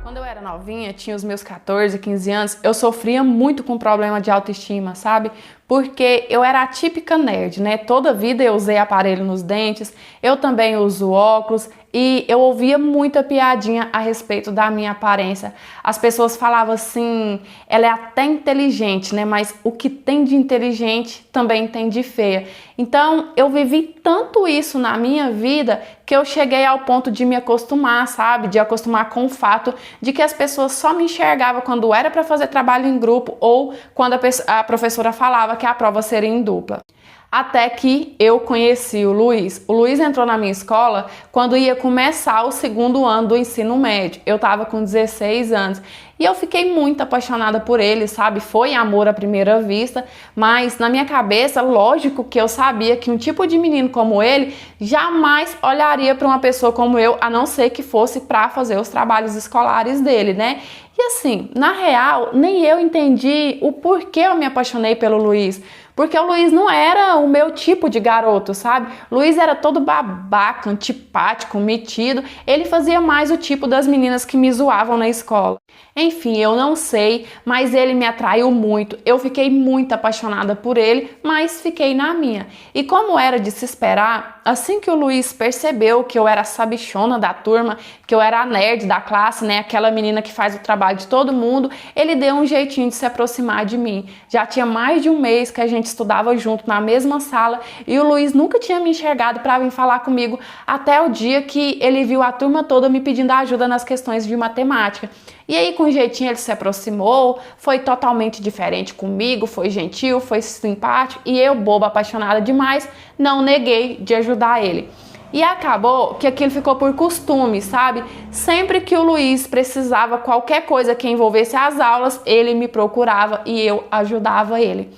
Quando eu era novinha, tinha os meus 14, 15 anos, eu sofria muito com problema de autoestima, sabe? Porque eu era a típica nerd, né? Toda vida eu usei aparelho nos dentes, eu também uso óculos e eu ouvia muita piadinha a respeito da minha aparência. As pessoas falavam assim, ela é até inteligente, né? Mas o que tem de inteligente também tem de feia. Então eu vivi tanto isso na minha vida que eu cheguei ao ponto de me acostumar, sabe? De acostumar com o fato de que as pessoas só me enxergavam quando era para fazer trabalho em grupo ou quando a professora falava que a prova seria em dupla. Até que eu conheci o Luiz. O Luiz entrou na minha escola quando ia começar o segundo ano do ensino médio. Eu estava com 16 anos e eu fiquei muito apaixonada por ele, sabe? Foi amor à primeira vista, mas na minha cabeça, lógico que eu sabia que um tipo de menino como ele jamais olharia para uma pessoa como eu, a não ser que fosse para fazer os trabalhos escolares dele, né? E assim, na real, nem eu entendi o porquê eu me apaixonei pelo Luiz. Porque o Luiz não era o meu tipo de garoto, sabe? Luiz era todo babaca, antipático, metido. Ele fazia mais o tipo das meninas que me zoavam na escola. Enfim, eu não sei, mas ele me atraiu muito. Eu fiquei muito apaixonada por ele, mas fiquei na minha. E como era de se esperar, assim que o Luiz percebeu que eu era a sabichona da turma, que eu era a nerd da classe, né? Aquela menina que faz o trabalho de todo mundo, ele deu um jeitinho de se aproximar de mim. Já tinha mais de um mês que a gente estudava junto na mesma sala e o Luiz nunca tinha me enxergado para vir falar comigo até o dia que ele viu a turma toda me pedindo ajuda nas questões de matemática. E aí, com um jeitinho, ele se aproximou, foi totalmente diferente comigo, foi gentil, foi simpático e eu, boba, apaixonada demais, não neguei de ajudar ele. E acabou que aquilo ficou por costume, sabe? Sempre que o Luiz precisava qualquer coisa que envolvesse as aulas, ele me procurava e eu ajudava ele.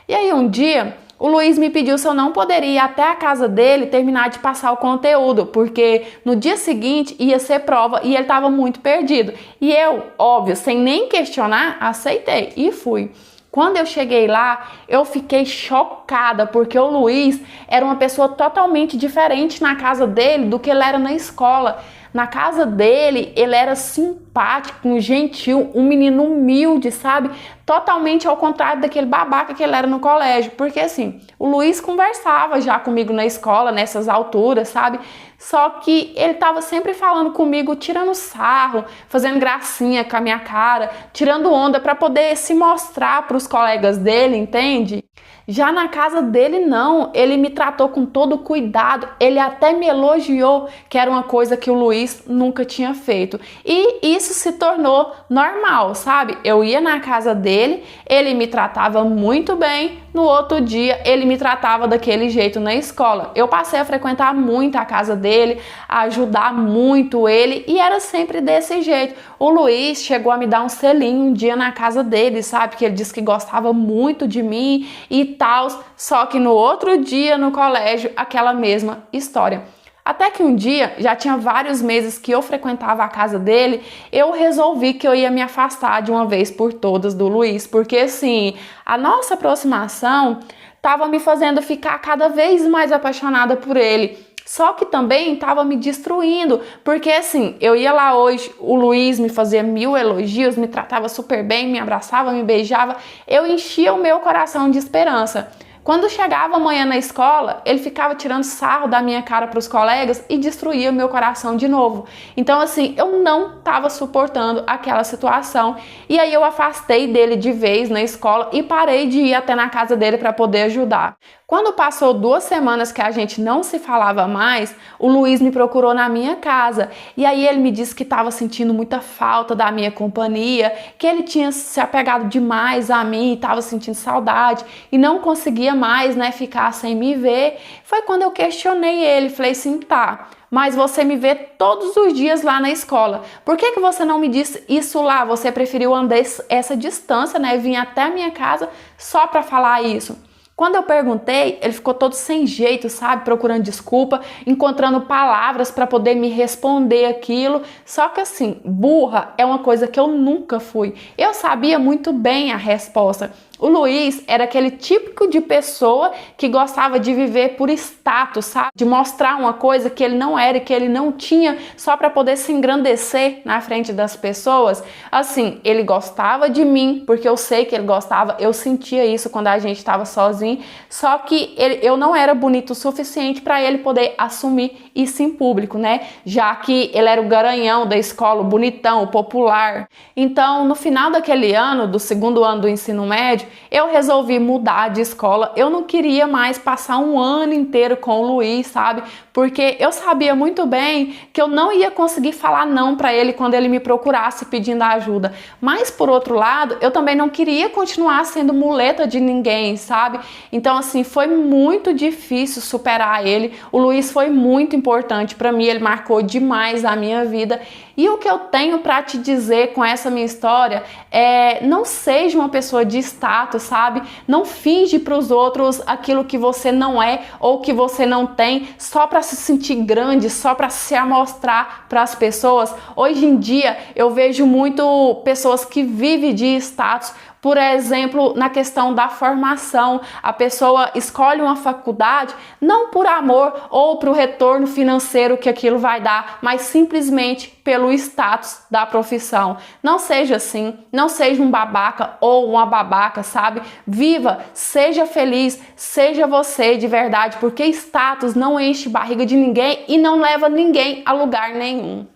E aí um dia, o Luiz me pediu se eu não poderia ir até a casa dele terminar de passar o conteúdo, porque no dia seguinte ia ser prova e ele estava muito perdido. E eu, óbvio, sem nem questionar, aceitei e fui. Quando eu cheguei lá, eu fiquei chocada, porque o Luiz era uma pessoa totalmente diferente na casa dele do que ele era na escola. Na casa dele, ele era simpático, gentil, um menino humilde, sabe? Totalmente ao contrário daquele babaca que ele era no colégio. Porque assim, o Luiz conversava já comigo na escola, nessas alturas, sabe? Só que ele tava sempre falando comigo, tirando sarro, fazendo gracinha com a minha cara, tirando onda para poder se mostrar para os colegas dele, entende? Já na casa dele não, ele me tratou com todo cuidado, ele até me elogiou, que era uma coisa que o Luiz nunca tinha feito. E isso se tornou normal, sabe? Eu ia na casa dele, ele me tratava muito bem, no outro dia ele me tratava daquele jeito na escola. Eu passei a frequentar muito a casa dele, a ajudar muito ele e era sempre desse jeito. O Luiz chegou a me dar um selinho um dia na casa dele, sabe? Que ele disse que gostava muito de mim e tal, só que no outro dia no colégio, aquela mesma história. Até que um dia, já tinha vários meses que eu frequentava a casa dele, eu resolvi que eu ia me afastar de uma vez por todas do Luiz, porque assim, a nossa aproximação estava me fazendo ficar cada vez mais apaixonada por ele. Só que também estava me destruindo, porque assim, eu ia lá hoje, o Luiz me fazia 1000 elogios, me tratava super bem, me abraçava, me beijava, eu enchia o meu coração de esperança. Quando chegava amanhã na escola, ele ficava tirando sarro da minha cara para os colegas e destruía o meu coração de novo. Então assim, eu não estava suportando aquela situação e aí eu afastei dele de vez na escola e parei de ir até na casa dele para poder ajudar. Quando passou 2 semanas que a gente não se falava mais, o Luiz me procurou na minha casa e aí ele me disse que estava sentindo muita falta da minha companhia, que ele tinha se apegado demais a mim, estava sentindo saudade e não conseguia mais, né, ficar sem me ver. Foi quando eu questionei ele, falei assim, tá, mas você me vê todos os dias lá na escola. Por que que você não me disse isso lá? Você preferiu andar essa distância, né, vir até a minha casa só para falar isso? Quando eu perguntei, ele ficou todo sem jeito, sabe? Procurando desculpa, encontrando palavras para poder me responder aquilo. Só que assim, burra é uma coisa que eu nunca fui. Eu sabia muito bem a resposta. O Luiz era aquele típico de pessoa que gostava de viver por status, sabe? De mostrar uma coisa que ele não era e que ele não tinha só para poder se engrandecer na frente das pessoas. Assim, ele gostava de mim, porque eu sei que ele gostava, eu sentia isso quando a gente estava sozinho, só que eu não era bonito o suficiente para ele poder assumir isso em público, né? Já que ele era o garanhão da escola, o bonitão, o popular. Então, no final daquele ano, do segundo ano do ensino médio, eu resolvi mudar de escola. Eu não queria mais passar um ano inteiro com o Luiz, sabe? Porque eu sabia muito bem que eu não ia conseguir falar não para ele quando ele me procurasse pedindo ajuda. Mas, por outro lado, eu também não queria continuar sendo muleta de ninguém, sabe? Então, assim, foi muito difícil superar ele. O Luiz foi muito importante para mim, ele marcou demais a minha vida. E o que eu tenho para te dizer com essa minha história é: não seja uma pessoa de status, sabe? Não finge para os outros aquilo que você não é ou que você não tem só para se sentir grande, só para se amostrar para as pessoas. Hoje em dia eu vejo muito pessoas que vivem de status. Por exemplo, na questão da formação, a pessoa escolhe uma faculdade não por amor ou para o retorno financeiro que aquilo vai dar, mas simplesmente pelo status da profissão. Não seja assim, não seja um babaca ou uma babaca, sabe? Viva, seja feliz, seja você de verdade, porque status não enche barriga de ninguém e não leva ninguém a lugar nenhum.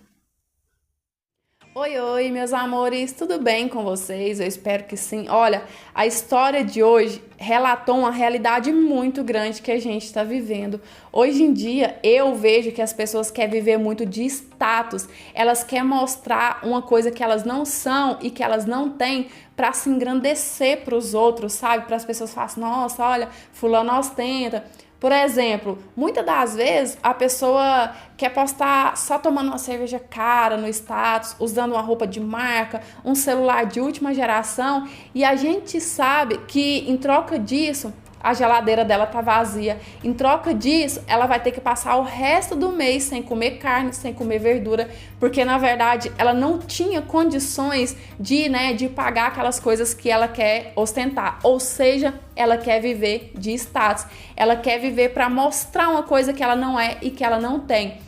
Oi, oi, meus amores, tudo bem com vocês? Eu espero que sim. Olha, a história de hoje relatou uma realidade muito grande que a gente está vivendo. Hoje em dia, eu vejo que as pessoas querem viver muito de status. Elas querem mostrar uma coisa que elas não são e que elas não têm para se engrandecer para os outros, sabe? Para as pessoas falarem assim: nossa, olha, fulano ostenta. Por exemplo, muitas das vezes a pessoa quer postar só tomando uma cerveja cara no status, usando uma roupa de marca, um celular de última geração, e a gente sabe que em troca disso a geladeira dela tá vazia. Em troca disso, ela vai ter que passar o resto do mês sem comer carne, sem comer verdura, porque na verdade ela não tinha condições de pagar aquelas coisas que ela quer ostentar. Ou seja, ela quer viver de status. Ela quer viver para mostrar uma coisa que ela não é e que ela não tem.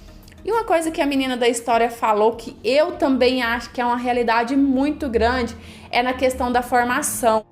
E uma coisa que a menina da história falou, que eu também acho que é uma realidade muito grande, é na questão da formação.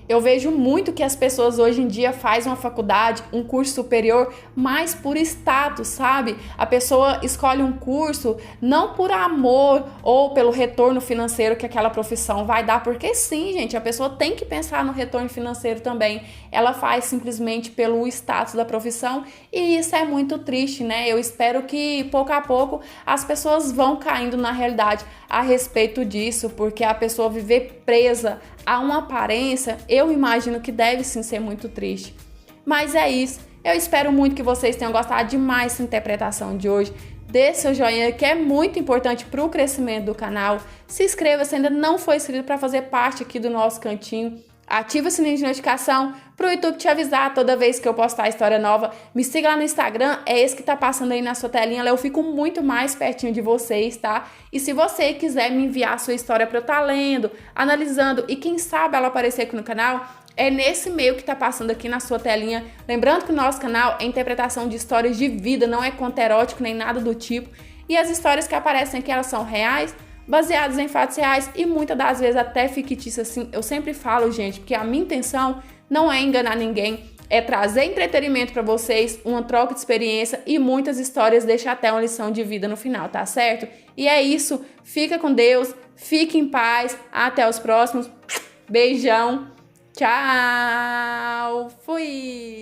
Eu vejo muito que as pessoas hoje em dia fazem uma faculdade, um curso superior, mais por status, sabe? A pessoa escolhe um curso não por amor ou pelo retorno financeiro que aquela profissão vai dar, porque sim, gente, a pessoa tem que pensar no retorno financeiro também. Ela faz simplesmente pelo status da profissão e isso é muito triste, né? Eu espero que pouco a pouco as pessoas vão caindo na realidade a respeito disso, porque a pessoa viver presa a uma aparência, eu imagino que deve sim ser muito triste. Mas é isso. Eu espero muito que vocês tenham gostado de mais essa interpretação de hoje. Dê seu joinha, que é muito importante para o crescimento do canal. Se inscreva se ainda não for inscrito para fazer parte aqui do nosso cantinho. Ativa o sininho de notificação para o YouTube te avisar toda vez que eu postar história nova. Me siga lá no Instagram, é esse que tá passando aí na sua telinha. Lá eu fico muito mais pertinho de vocês, tá? E se você quiser me enviar a sua história para eu estar lendo, analisando e quem sabe ela aparecer aqui no canal, é nesse e-mail que tá passando aqui na sua telinha. Lembrando que o nosso canal é interpretação de histórias de vida, não é conto erótico nem nada do tipo. E as histórias que aparecem aqui, elas são reais, baseados em fatos reais e muitas das vezes até fictícias, assim. Eu sempre falo, gente, porque a minha intenção não é enganar ninguém, é trazer entretenimento para vocês, uma troca de experiência e muitas histórias deixam até uma lição de vida no final, tá certo? E é isso, fica com Deus, fique em paz, até os próximos, beijão, tchau, fui!